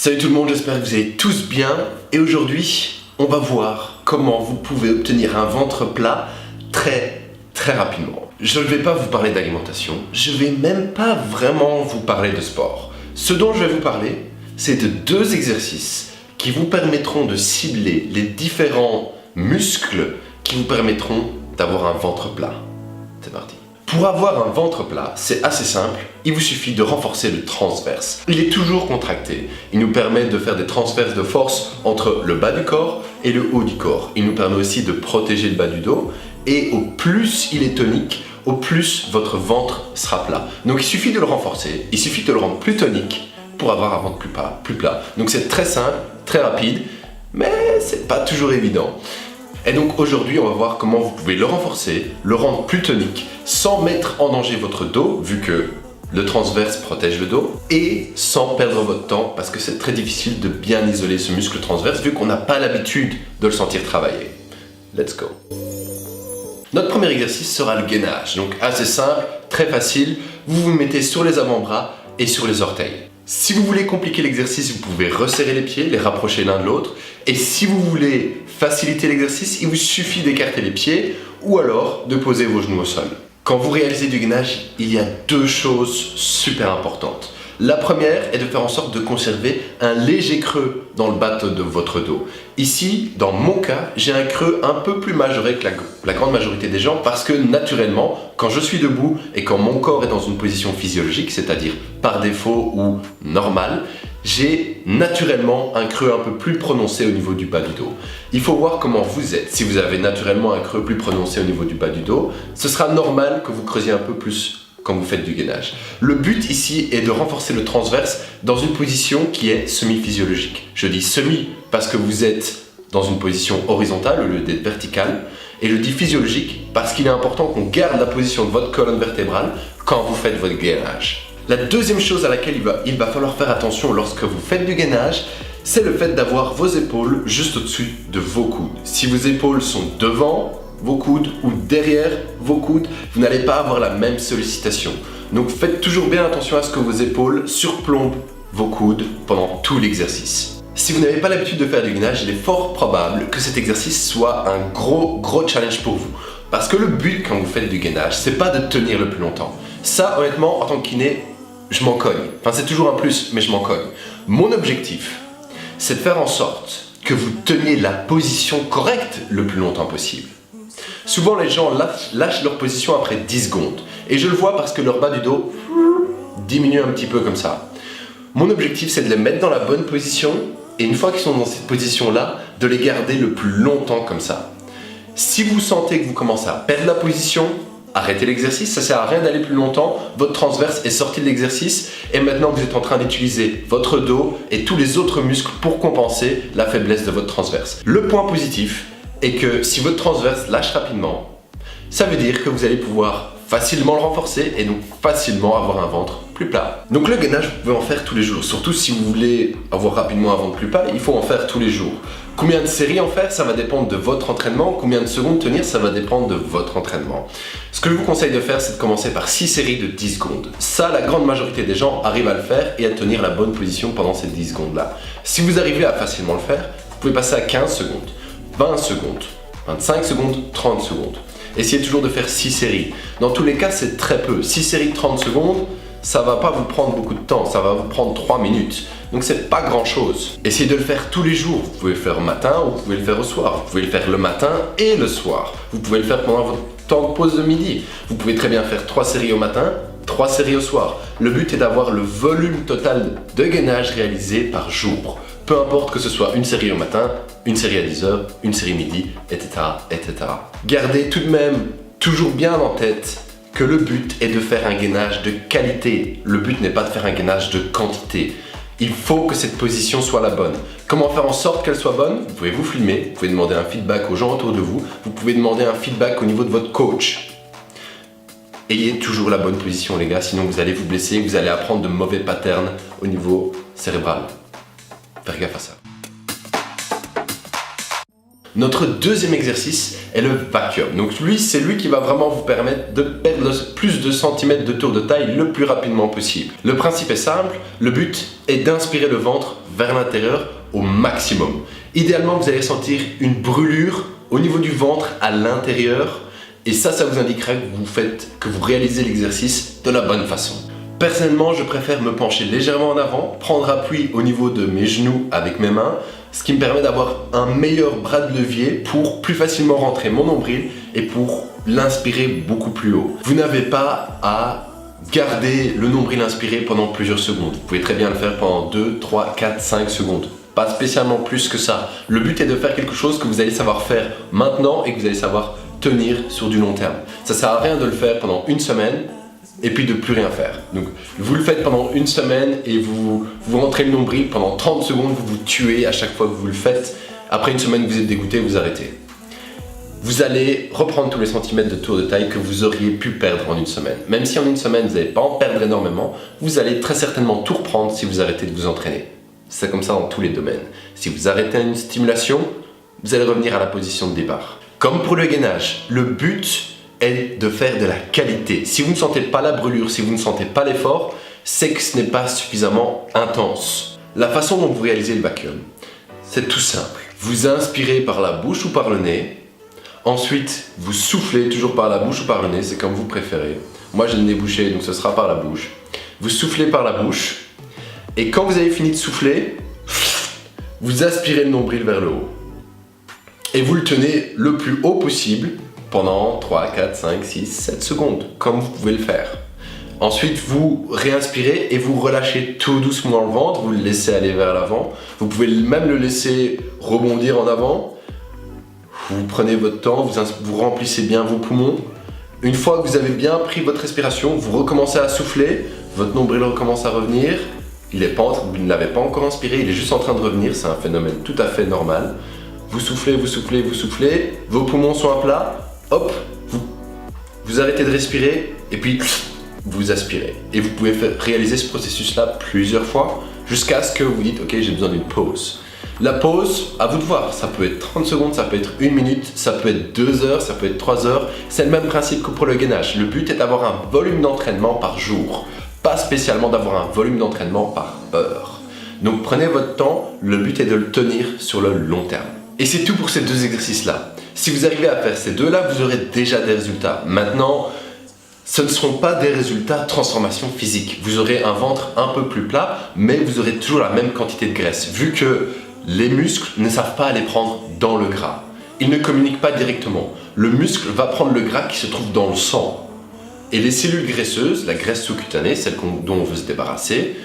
Salut tout le monde, j'espère que vous allez tous bien. Et aujourd'hui, on va voir comment vous pouvez obtenir un ventre plat très rapidement. Je ne vais pas vous parler d'alimentation, je ne vais même pas vraiment vous parler de sport. Ce dont je vais vous parler, c'est de 2 exercices qui vous permettront de cibler les différents muscles qui vous permettront d'avoir un ventre plat. C'est parti. Pour avoir un ventre plat, c'est assez simple, il vous suffit de renforcer le transverse. Il est toujours contracté, il nous permet de faire des transverses de force entre le bas du corps et le haut du corps. Il nous permet aussi de protéger le bas du dos et au plus il est tonique, au plus votre ventre sera plat. Donc il suffit de le renforcer, il suffit de le rendre plus tonique pour avoir un ventre plus plat. Donc c'est très simple, très rapide, mais c'est pas toujours évident. Et donc aujourd'hui, on va voir comment vous pouvez le renforcer, le rendre plus tonique, sans mettre en danger votre dos, vu que le transverse protège le dos, et sans perdre votre temps, parce que c'est très difficile de bien isoler ce muscle transverse, vu qu'on n'a pas l'habitude de le sentir travailler. Let's go. Notre premier exercice sera le gainage, donc assez simple, très facile, vous vous mettez sur les avant-bras et sur les orteils. Si vous voulez compliquer l'exercice, vous pouvez resserrer les pieds, les rapprocher l'un de l'autre. Et si vous voulez faciliter l'exercice, il vous suffit d'écarter les pieds ou alors de poser vos genoux au sol. Quand vous réalisez du gainage, il y a 2 choses super importantes. La première est de faire en sorte de conserver un léger creux dans le bas de votre dos. Ici, dans mon cas, j'ai un creux un peu plus majoré que la grande majorité des gens parce que naturellement, quand je suis debout et quand mon corps est dans une position physiologique, c'est-à-dire par défaut ou normale, j'ai naturellement un creux un peu plus prononcé au niveau du bas du dos. Il faut voir comment vous êtes. Si vous avez naturellement un creux plus prononcé au niveau du bas du dos, ce sera normal que vous creusiez un peu plus quand vous faites du gainage. Le but ici est de renforcer le transverse dans une position qui est semi-physiologique. Je dis semi parce que vous êtes dans une position horizontale au lieu d'être verticale, et je dis physiologique parce qu'il est important qu'on garde la position de votre colonne vertébrale quand vous faites votre gainage. La deuxième chose à laquelle il va falloir faire attention lorsque vous faites du gainage, c'est le fait d'avoir vos épaules juste au-dessus de vos coudes. Si vos épaules sont devant vos coudes ou derrière vos coudes, vous n'allez pas avoir la même sollicitation. Donc faites toujours bien attention à ce que vos épaules surplombent vos coudes pendant tout l'exercice. Si vous n'avez pas l'habitude de faire du gainage, il est fort probable que cet exercice soit un gros challenge pour vous. Parce que le but quand vous faites du gainage, c'est pas de tenir le plus longtemps. Ça, honnêtement, en tant que kiné, je m'en cogne. Enfin, c'est toujours un plus, mais je m'en cogne. Mon objectif, c'est de faire en sorte que vous teniez la position correcte le plus longtemps possible. Souvent, les gens lâchent leur position après 10 secondes. Et je le vois parce que leur bas du dos diminue un petit peu comme ça. Mon objectif, c'est de les mettre dans la bonne position et une fois qu'ils sont dans cette position-là, de les garder le plus longtemps comme ça. Si vous sentez que vous commencez à perdre la position, arrêtez l'exercice, ça sert à rien d'aller plus longtemps, votre transverse est sorti de l'exercice et maintenant vous êtes en train d'utiliser votre dos et tous les autres muscles pour compenser la faiblesse de votre transverse. Le point positif est que si votre transverse lâche rapidement, ça veut dire que vous allez pouvoir facilement le renforcer et donc facilement avoir un ventre plus plat. Donc le gainage, vous pouvez en faire tous les jours, surtout si vous voulez avoir rapidement un ventre plus plat, il faut en faire tous les jours. Combien de séries en faire, ça va dépendre de votre entraînement. Combien de secondes tenir, ça va dépendre de votre entraînement. Ce que je vous conseille de faire, c'est de commencer par 6 séries de 10 secondes. Ça, la grande majorité des gens arrivent à le faire et à tenir la bonne position pendant ces 10 secondes-là. Si vous arrivez à facilement le faire, vous pouvez passer à 15 secondes, 20 secondes, 25 secondes, 30 secondes. Essayez toujours de faire 6 séries. Dans tous les cas, c'est très peu. 6 séries de 30 secondes, ça va pas vous prendre beaucoup de temps, ça va vous prendre 3 minutes. Donc c'est pas grand chose. Essayez de le faire tous les jours. Vous pouvez le faire au matin ou vous pouvez le faire au soir. Vous pouvez le faire le matin et le soir. Vous pouvez le faire pendant votre temps de pause de midi. Vous pouvez très bien faire 3 séries au matin, 3 séries au soir. Le but est d'avoir le volume total de gainage réalisé par jour. Peu importe que ce soit une série au matin, une série à 10h, une série midi, etc., etc. Gardez tout de même toujours bien en tête que le but est de faire un gainage de qualité. Le but n'est pas de faire un gainage de quantité. Il faut que cette position soit la bonne. Comment faire en sorte qu'elle soit bonne? Vous pouvez vous filmer, vous pouvez demander un feedback aux gens autour de vous, vous pouvez demander un feedback au niveau de votre coach. Ayez toujours la bonne position les gars, sinon vous allez vous blesser, vous allez apprendre de mauvais patterns au niveau cérébral. Faire gaffe à ça. Notre deuxième exercice est le vacuum. Donc lui, c'est lui qui va vraiment vous permettre de perdre plus de centimètres de tour de taille le plus rapidement possible. Le principe est simple, le but est d'inspirer le ventre vers l'intérieur au maximum. Idéalement, vous allez sentir une brûlure au niveau du ventre à l'intérieur et ça vous indiquera que vous réalisez l'exercice de la bonne façon. Personnellement, je préfère me pencher légèrement en avant, prendre appui au niveau de mes genoux avec mes mains, ce qui me permet d'avoir un meilleur bras de levier pour plus facilement rentrer mon nombril et pour l'inspirer beaucoup plus haut. Vous n'avez pas à garder le nombril inspiré pendant plusieurs secondes. Vous pouvez très bien le faire pendant 2, 3, 4, 5 secondes. Pas spécialement plus que ça. Le but est de faire quelque chose que vous allez savoir faire maintenant et que vous allez savoir tenir sur du long terme. Ça sert à rien de le faire pendant une semaine et puis de plus rien faire. Donc vous le faites pendant une semaine et vous rentrez le nombril pendant 30 secondes, vous vous tuez à chaque fois que vous le faites. Après une semaine, vous êtes dégoûté, vous arrêtez. Vous allez reprendre tous les centimètres de tour de taille que vous auriez pu perdre en une semaine. Même si en une semaine, vous n'allez pas en perdre énormément, vous allez très certainement tout reprendre si vous arrêtez de vous entraîner. C'est comme ça dans tous les domaines. Si vous arrêtez une stimulation, vous allez revenir à la position de départ. Comme pour le gainage, le but est de faire de la qualité. Si vous ne sentez pas la brûlure, si vous ne sentez pas l'effort, c'est que ce n'est pas suffisamment intense. La façon dont vous réalisez le vacuum, c'est tout simple. Vous inspirez par la bouche ou par le nez. Ensuite, vous soufflez toujours par la bouche ou par le nez, c'est comme vous préférez. Moi, j'ai le nez bouché, donc ce sera par la bouche. Vous soufflez par la bouche. Et quand vous avez fini de souffler, vous aspirez le nombril vers le haut. Et vous le tenez le plus haut possible pendant 3, 4, 5, 6, 7 secondes, comme vous pouvez le faire. Ensuite, vous réinspirez et vous relâchez tout doucement le ventre, vous le laissez aller vers l'avant. Vous pouvez même le laisser rebondir en avant. Vous prenez votre temps, vous remplissez bien vos poumons. Une fois que vous avez bien pris votre respiration, vous recommencez à souffler, votre nombril recommence à revenir. Vous ne l'avez pas encore inspiré, il est juste en train de revenir, c'est un phénomène tout à fait normal. Vous soufflez, vous soufflez, vous soufflez, vos poumons sont à plat. Hop, vous arrêtez de respirer et puis vous aspirez. Et vous pouvez réaliser ce processus-là plusieurs fois jusqu'à ce que vous dites ok, j'ai besoin d'une pause. La pause, à vous de voir, ça peut être 30 secondes, ça peut être 1 minute, ça peut être 2 heures, ça peut être 3 heures. C'est le même principe que pour le gainage. Le but est d'avoir un volume d'entraînement par jour, pas spécialement d'avoir un volume d'entraînement par heure. Donc prenez votre temps, le but est de le tenir sur le long terme. Et c'est tout pour ces deux exercices-là. Si vous arrivez à faire ces deux-là, vous aurez déjà des résultats. Maintenant, ce ne seront pas des résultats transformation physique. Vous aurez un ventre un peu plus plat, mais vous aurez toujours la même quantité de graisse, vu que les muscles ne savent pas aller prendre dans le gras. Ils ne communiquent pas directement. Le muscle va prendre le gras qui se trouve dans le sang. Et les cellules graisseuses, la graisse sous-cutanée, celle dont on veut se débarrasser,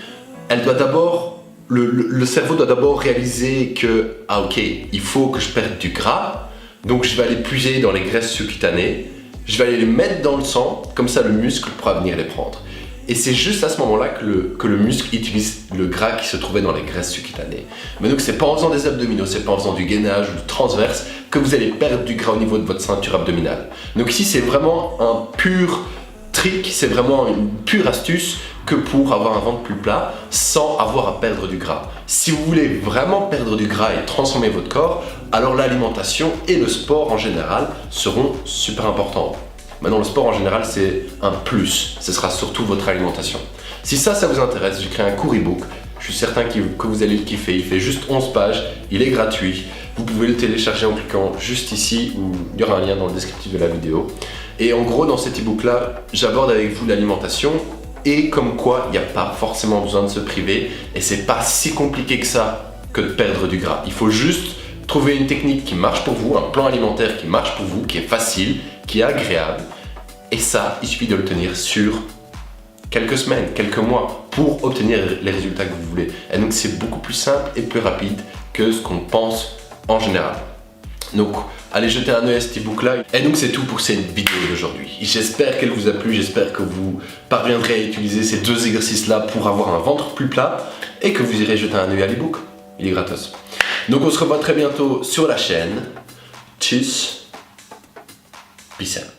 elle doit d'abord... Le cerveau doit d'abord réaliser que, ah ok, il faut que je perde du gras, donc je vais aller puiser dans les graisses sous-cutanées, je vais aller les mettre dans le sang, comme ça le muscle pourra venir les prendre. Et c'est juste à ce moment-là que le muscle utilise le gras qui se trouvait dans les graisses sous-cutanées. Mais donc c'est pas en faisant des abdominaux, c'est pas en faisant du gainage ou du transverse que vous allez perdre du gras au niveau de votre ceinture abdominale. Donc ici c'est vraiment un pur trick, c'est vraiment une pure astuce que pour avoir un ventre plus plat sans avoir à perdre du gras. Si vous voulez vraiment perdre du gras et transformer votre corps, alors l'alimentation et le sport en général seront super importants. Maintenant, le sport en général, c'est un plus. Ce sera surtout votre alimentation. Si ça vous intéresse, j'ai créé un court e-book. Je suis certain que vous allez le kiffer. Il fait juste 11 pages. Il est gratuit. Vous pouvez le télécharger en cliquant juste ici où il y aura un lien dans le descriptif de la vidéo. Et en gros, dans cet e-book-là, j'aborde avec vous l'alimentation et comme quoi il n'y a pas forcément besoin de se priver et c'est pas si compliqué que ça que de perdre du gras. Il faut juste trouver une technique qui marche pour vous, un plan alimentaire qui marche pour vous, qui est facile, qui est agréable. Et ça, il suffit de le tenir sur quelques semaines, quelques mois pour obtenir les résultats que vous voulez. Et donc c'est beaucoup plus simple et plus rapide que ce qu'on pense en général. Donc allez jeter un œil à cet e-book là. Et donc c'est tout pour cette vidéo d'aujourd'hui. J'espère qu'elle vous a plu, j'espère que vous parviendrez à utiliser ces deux exercices là pour avoir un ventre plus plat et que vous irez jeter un œil à l'e-book. Il est gratos. Donc on se revoit très bientôt sur la chaîne. Tchuss. Peace out.